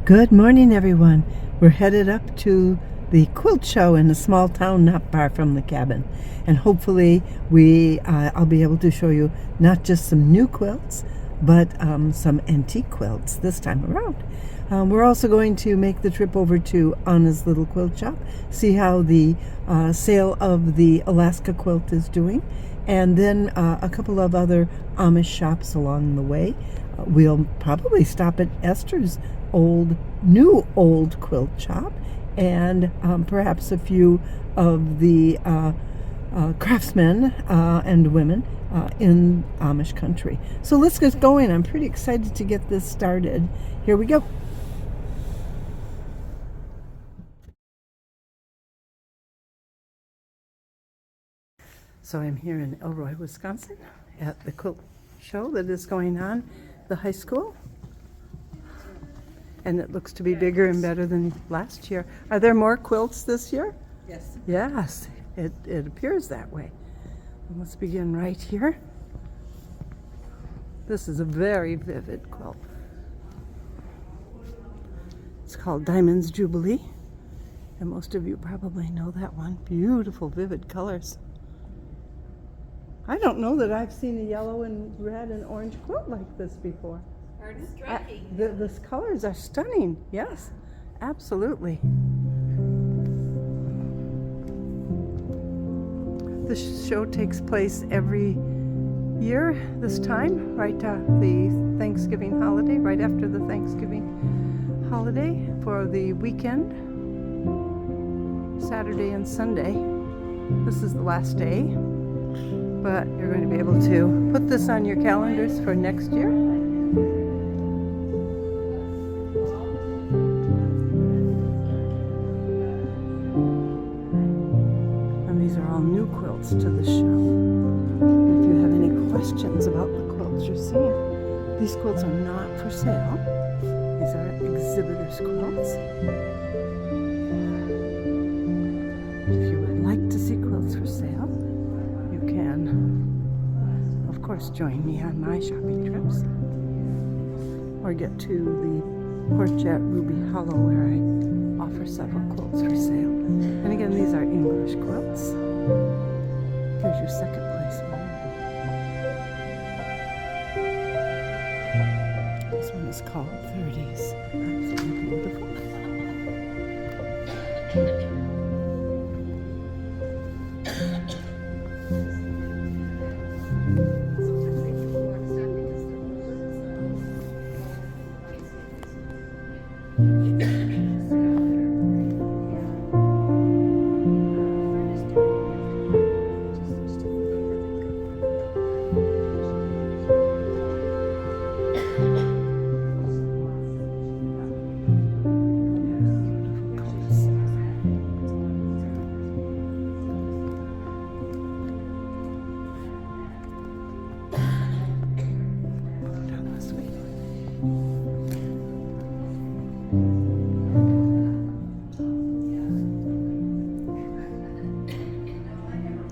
Good morning, everyone. We're headed up to the quilt show in a small town not far from the cabin, and hopefully I'll be able to show you not just some new quilts, but some antique quilts this time around. We're also going to make the trip over to Anna's little quilt shop, see how the sale of the Alaska quilt is doing, and then a couple of other Amish shops along the way. We'll probably stop at Esther's new old quilt shop, and perhaps a few of the craftsmen and women in Amish Country. So let's get going. I'm pretty excited to get this started. Here we go. So I'm here in Elroy, Wisconsin at the quilt show that is going on at the high school. And it looks to be bigger and better than last year. Are there more quilts this year? Yes. Yes, it appears that way. Let's begin right here. This is a very vivid quilt. It's called Diamonds Jubilee, and most of you probably know that one. Beautiful, vivid colors. I don't know that I've seen a yellow and red and orange quilt like this before. The colors are stunning. Yes, absolutely. This show takes place every year this time, right the Thanksgiving holiday, right after the Thanksgiving holiday for the weekend, Saturday and Sunday. This is the last day, but you're going to be able to put this on your calendars for next year. These are all new quilts to the show. If you have any questions about the quilts you're seeing, these quilts are not for sale. These are exhibitors' quilts. If you would like to see quilts for sale, you can, of course, join me on my shopping trips, or get to the porch at Ruby Hollow, where I offer several quilts for sale. And again, these are English quilts. Here's your second place one. This one is called 30s. Absolutely beautiful.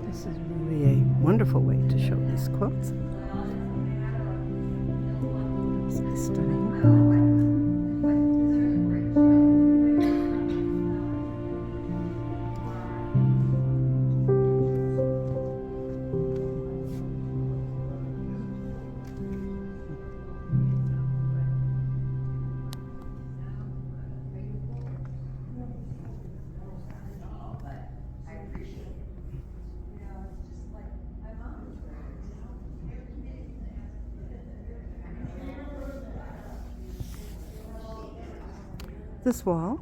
This is really a wonderful way to show these quilts. Absolutely stunning. This wall,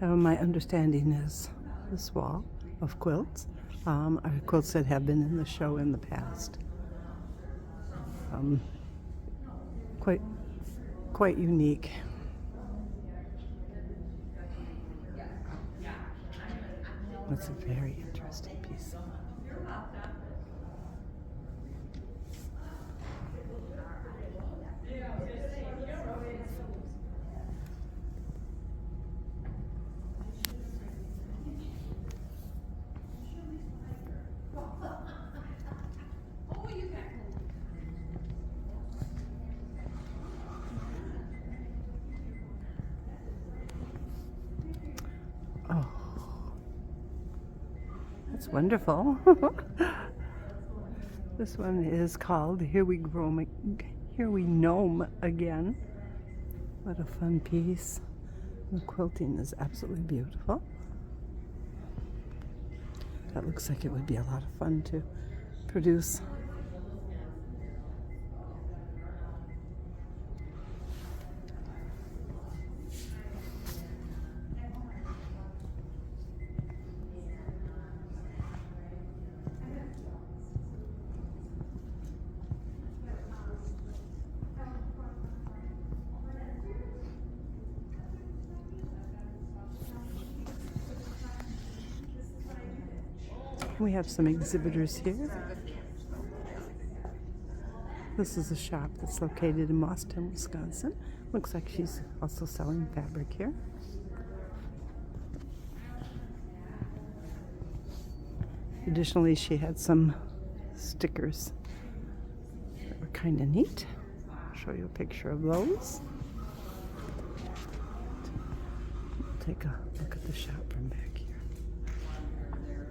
my understanding is this wall of quilts are quilts that have been in the show in the past. Quite unique. That's a very interesting piece. That's wonderful. This one is called Here We Gnome Again. What a fun piece. The quilting is absolutely beautiful. That looks like it would be a lot of fun to produce. We have some exhibitors here. This is a shop that's located in Boston, Wisconsin. Looks like she's also selling fabric here. Additionally, she had some stickers that were kind of neat. I'll show you a picture of those. Take a look at the shop from back here.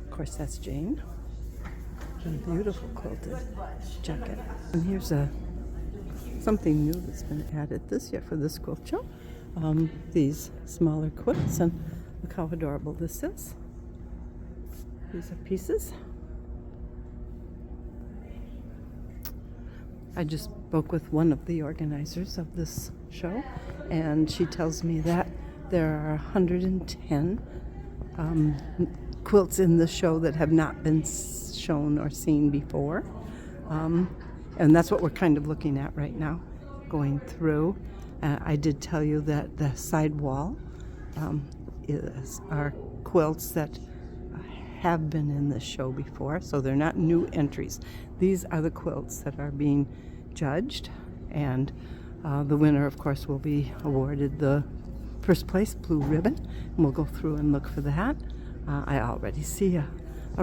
Of course, that's Jane. A beautiful quilted jacket. And here's something new that's been added this year for this quilt show. These smaller quilts, and look how adorable this is. These are pieces. I just spoke with one of the organizers of this show, and she tells me that there are 110 quilts in the show that have not been shown or seen before. And that's what we're kind of looking at right now, going through. I did tell you that the side wall are quilts that have been in this show before, so they're not new entries. These are the quilts that are being judged, and the winner, of course, will be awarded the first place blue ribbon, and we'll go through and look for that. I already see a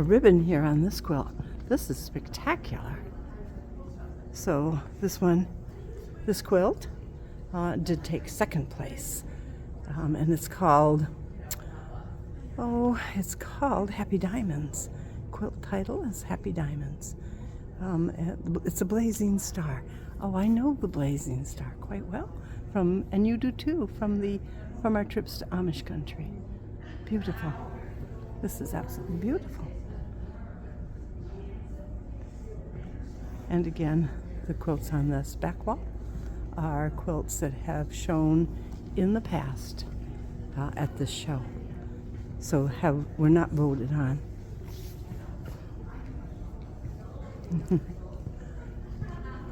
ribbon here on this quilt. This is spectacular. So this quilt did take second place, and it's called Happy Diamonds. Quilt title is Happy Diamonds. It's a blazing star. Oh, I know the blazing star quite well and you do too, from our trips to Amish Country. Beautiful. This is absolutely beautiful. And again, the quilts on this back wall are quilts that have shown in the past at this show. So were not voted on.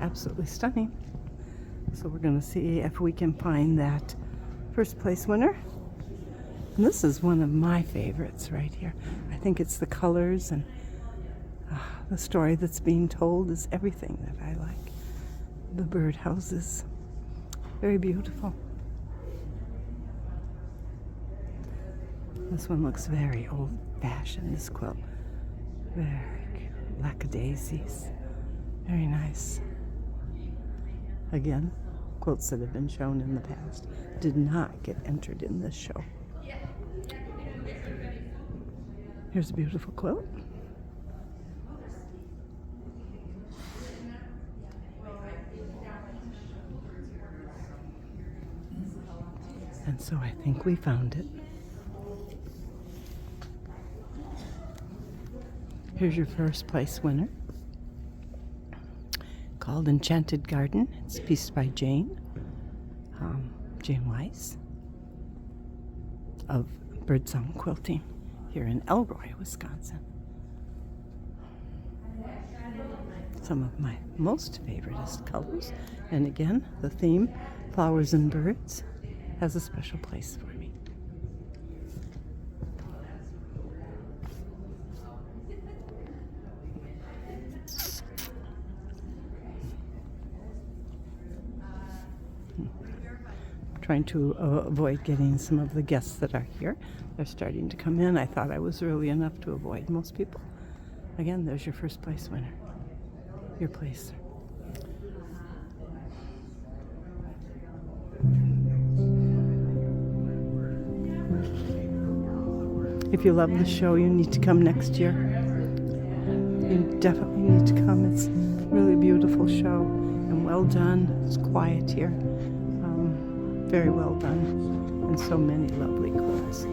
Absolutely stunning. So we're going to see if we can find that first place winner. And this is one of my favorites right here. I think it's the colors and the story that's being told is everything that I like. The birdhouses, very beautiful. This one looks very old-fashioned, this quilt. Very cute. Lackadaisies. Very nice. Again, quilts that have been shown in the past did not get entered in this show. Here's a beautiful quilt. And so I think we found it. Here's your first place winner, called Enchanted Garden. It's pieced by Jane Weiss of Birdsong Quilting here in Elroy, Wisconsin. Some of my most favoriteest colors. And again, the theme, flowers and birds, has a special place for me. Trying to avoid getting some of the guests that are here. They're starting to come in. I thought I was early enough to avoid most people. Again, there's your first place winner. Your place. If you love the show, you need to come next year. You definitely need to come. It's a really beautiful show and well done. It's quiet here. Very well done. And so many lovely quilts.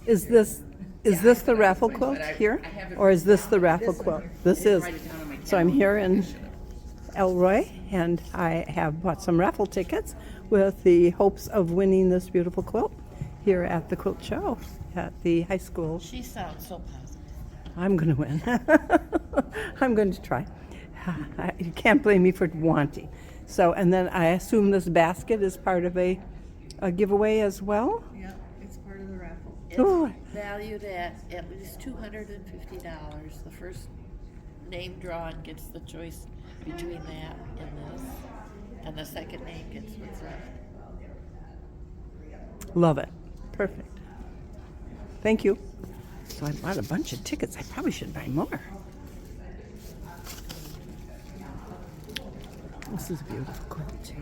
Is this the raffle quilt here? Or is this the raffle quilt? This is. So I'm here in Elroy, and I have bought some raffle tickets with the hopes of winning this beautiful quilt here at the quilt show at the high school. She sounds so positive. I'm going to win. I'm going to try. You can't blame me for wanting. So, and then I assume this basket is part of a giveaway as well? Yeah, it's part of the raffle. Ooh. It's valued at least $250. The first name drawn gets the choice between that and this. And the second name gets what's left. Love it. Perfect. Thank you. So I bought a bunch of tickets. I probably should buy more. This is a beautiful quilt.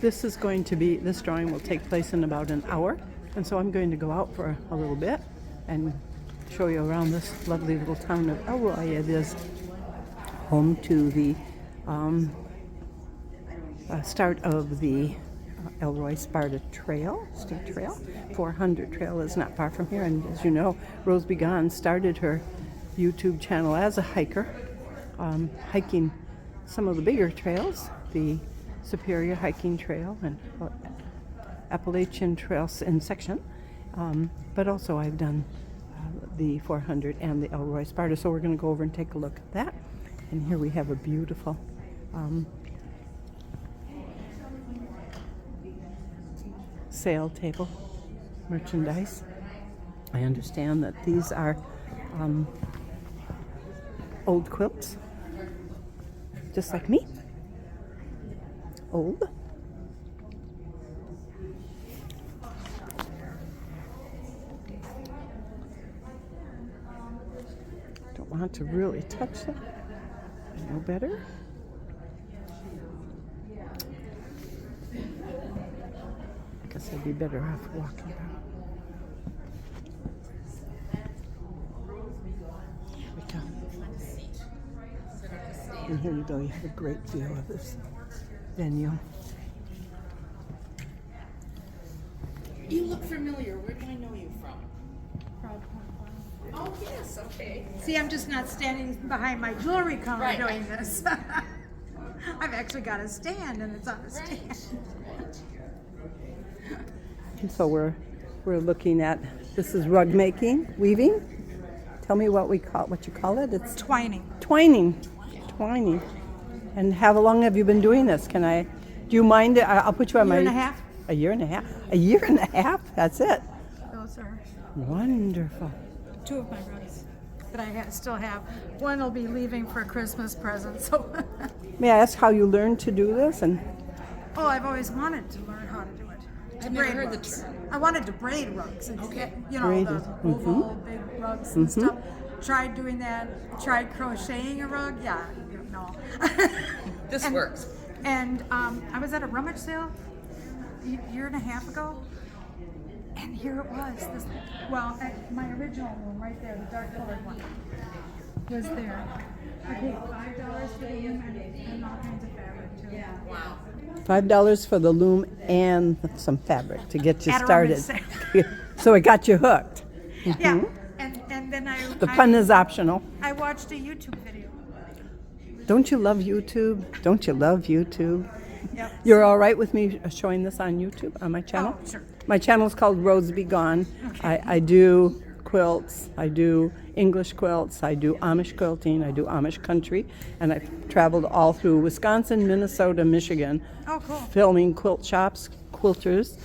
This drawing will take place in about an hour. And so I'm going to go out for a little bit and show you around this lovely little town of Elroy. It is home to the start of the Elroy-Sparta trail, state trail. 400 trail is not far from here. And as you know, Rose Begon started her YouTube channel as a hiker, hiking some of the bigger trails, the Superior Hiking Trail and Appalachian Trails in section. But also I've done the 400 and the Elroy-Sparta. So we're going to go over and take a look at that. And here we have a beautiful sale table, merchandise. I understand that these are old quilts, just like me. Old. Don't want to really touch them. I know better. I guess I'd be better off walking around. Here we go. And here you go. You have a great view of this venue. You look familiar. Where do I know you from? Oh, yes, okay. See, I'm just not standing behind my jewelry counter doing this. I've actually got a stand, and it's on a stand. And so we're looking at, this is rug making, weaving. Tell me what you call it. It's Twining. Twining. And how long have you been doing this? Do you mind? I'll put you on my... A year and a half. A year and a half? A year and a half? That's it. Those are Wonderful. 2 of my rugs that I still have. One will be leaving for a Christmas present, so... May I ask how you learned to do this? And Oh, I've always wanted to learn how to do it. I've never heard the term. I wanted to braid rugs. And Okay. You know, Braid the is- oval big rugs and stuff. Tried doing that. Tried crocheting a rug. Yeah, you know. This And- works. And I was at a rummage sale a year and a half ago, and here it was. My original one right there, the dark colored one, was there. I paid $5 for the loom and all kinds of fabric too. Wow. $5 for the loom and some fabric to get you At a rummage started. sale. So it got you hooked. Yeah, and then The pun is optional. I watched a YouTube video. Don't you love YouTube? Don't you love YouTube? Yep. You're all right with me showing this on YouTube, on my channel? Oh, sure. My channel is called Rose Be Gone. Okay. I do quilts, I do English quilts, I do Amish quilting, I do Amish Country, and I've traveled all through Wisconsin, Minnesota, Michigan, Oh, cool. filming quilt shops, quilters,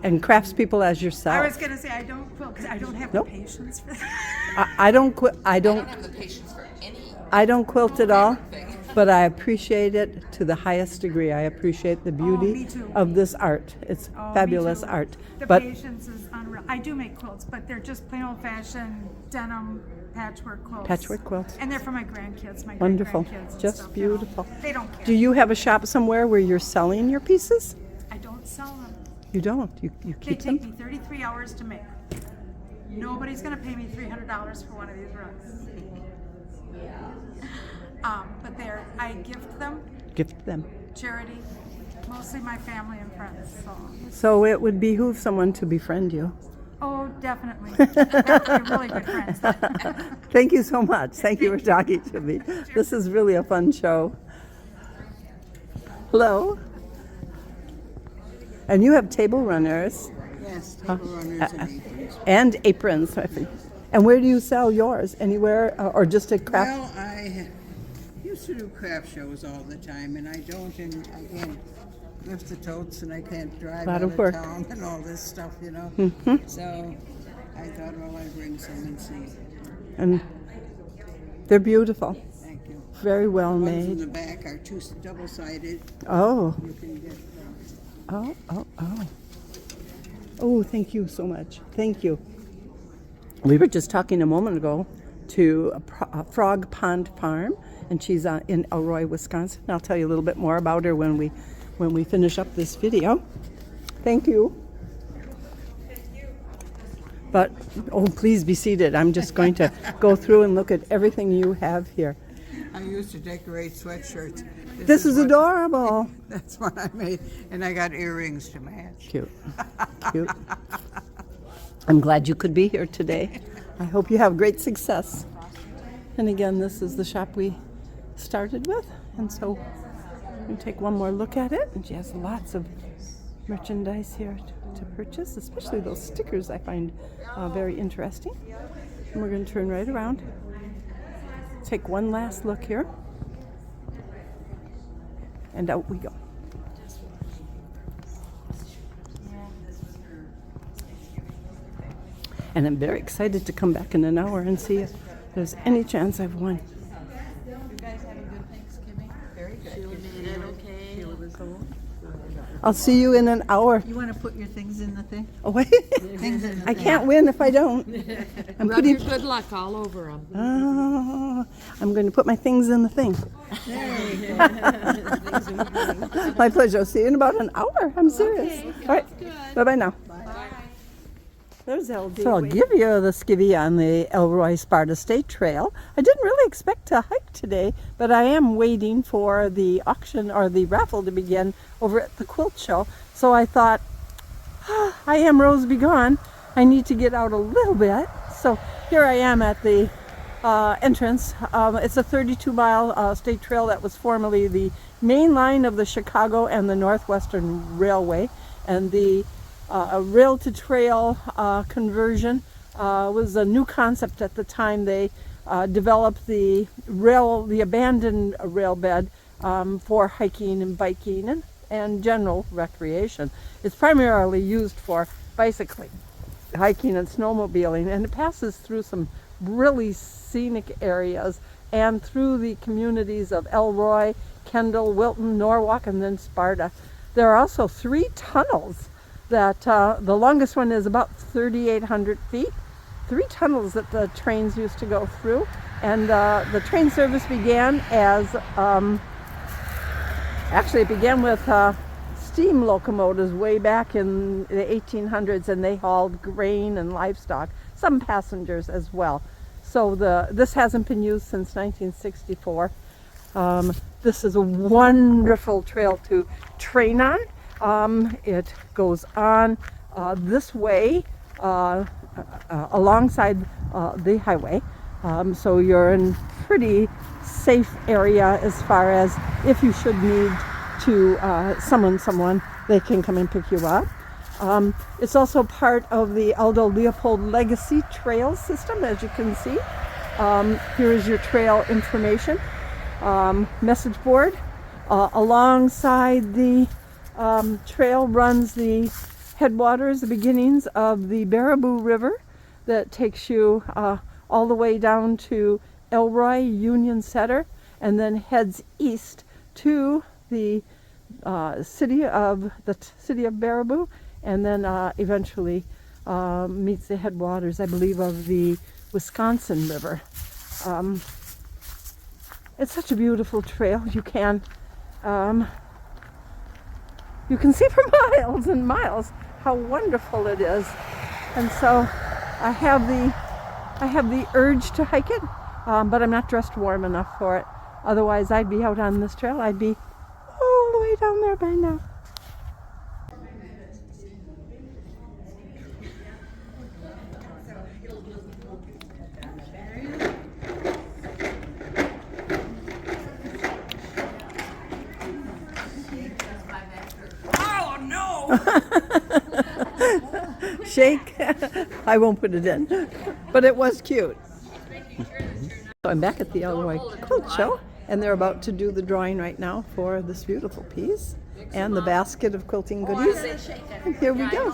and craftspeople as yourself. I was gonna say I don't quilt because I don't have Nope. the patience for that. I don't quit. I I don't. don't have the patience for any I don't quilt at all, thing. but I appreciate it to the highest degree. I appreciate the beauty me too. of this art. It's Oh, me fabulous too. art. The But patience is unreal. I do make quilts, but they're just plain old-fashioned denim patchwork quilts. Patchwork quilts. And they're for my grandkids, my Wonderful. great-grandkids and Just stuff, you know. beautiful. They don't care. do you have a shop somewhere where you're selling your pieces? I don't sell them. You don't. You They keep take them. me 33 hours to make. Nobody's gonna pay me $300 for one of these rugs. But I gift them, Gift them. charity, mostly my family and friends. So it would behoove someone to befriend you. Oh, definitely. They're really good friends. Thank you so much. Thank you for talking to me. This is really a fun show. Hello. And you have table runners. Yes, table runners and aprons. And aprons. I think. And where do you sell yours? Anywhere or just at craft? Well, I used to do craft shows all the time, and I don't, and I can't lift the totes, and I can't drive Lot out of of work. town and all this stuff, you know. So I thought, well, I'd bring some and see. And they're beautiful. Thank you. Very well Ones in made. the back are two double-sided. Oh. You can get them. Oh. Oh, thank you so much. Thank you. We were just talking a moment ago to a Frog Pond Farm, and she's in Elroy, Wisconsin. I'll tell you a little bit more about her when we finish up this video. Thank you. But, please be seated. I'm just going to go through and look at everything you have here. I used to decorate sweatshirts. This is what- adorable. That's what I made, and I got earrings to match. Cute. Cute. I'm glad you could be here today. I hope you have great success. And again, this is the shop we started with. And so we're going to take one more look at it. And she has lots of merchandise here to purchase, especially those stickers I find very interesting. And we're going to turn right around. Take one last look here. And out we go. And I'm very excited to come back in an hour and see if there's any chance I've won. You guys have a good Thanksgiving? Very good. Sheila made it okay. Sheila was home. I'll see you in an hour. You want to put your things in the thing? Oh, wait. Things in the I can't win if I don't. I'm Rub putting. your good luck all over them. Oh, I'm going to put my things in the thing. My pleasure. I'll see you in about an hour. I'm serious. All right. Bye-bye now. There's LD. So I'll give you the skivvy on the Elroy-Sparta State Trail. I didn't really expect to hike today, but I am waiting for the auction or the raffle to begin over at the Quilt Show. So I thought, I am Rose Be Gone. I need to get out a little bit. So here I am at the entrance. It's a 32-mile state trail that was formerly the main line of the Chicago and the Northwestern Railway, and the rail-to-trail conversion was a new concept at the time. They developed the abandoned rail bed for hiking and biking and general recreation. It's primarily used for bicycling, hiking, and snowmobiling, and it passes through some really scenic areas and through the communities of Elroy, Kendall, Wilton, Norwalk, and then Sparta. There are also 3 tunnels that the longest one is about 3,800 feet. 3 tunnels that the trains used to go through, and the train service began as actually it began with steam locomotives way back in the 1800s, and they hauled grain and livestock, some passengers as well. So this hasn't been used since 1964. This is a wonderful trail to train on. It goes on this way alongside the highway, so you're in pretty safe area as far as if you should need to summon someone, they can come and pick you up. It's also part of the Aldo Leopold Legacy Trail system, as you can see. Here is your trail information message board. Alongside the trail runs the headwaters, the beginnings of the Baraboo River that takes you all the way down to Elroy Union Center, and then heads east to the city of Baraboo, and then eventually meets the headwaters, I believe, of the Wisconsin River. It's such a beautiful trail. You can see for miles and miles how wonderful it is. And so I have the urge to hike it, but I'm not dressed warm enough for it. Otherwise, I'd be out on this trail. I'd be all the way down there by now. Shake. I won't put it in, but it was cute. So I'm back at the Elroy-Quilt Shop, and they're about to do the drawing right now for this beautiful piece and the basket of quilting goodies. And here we go.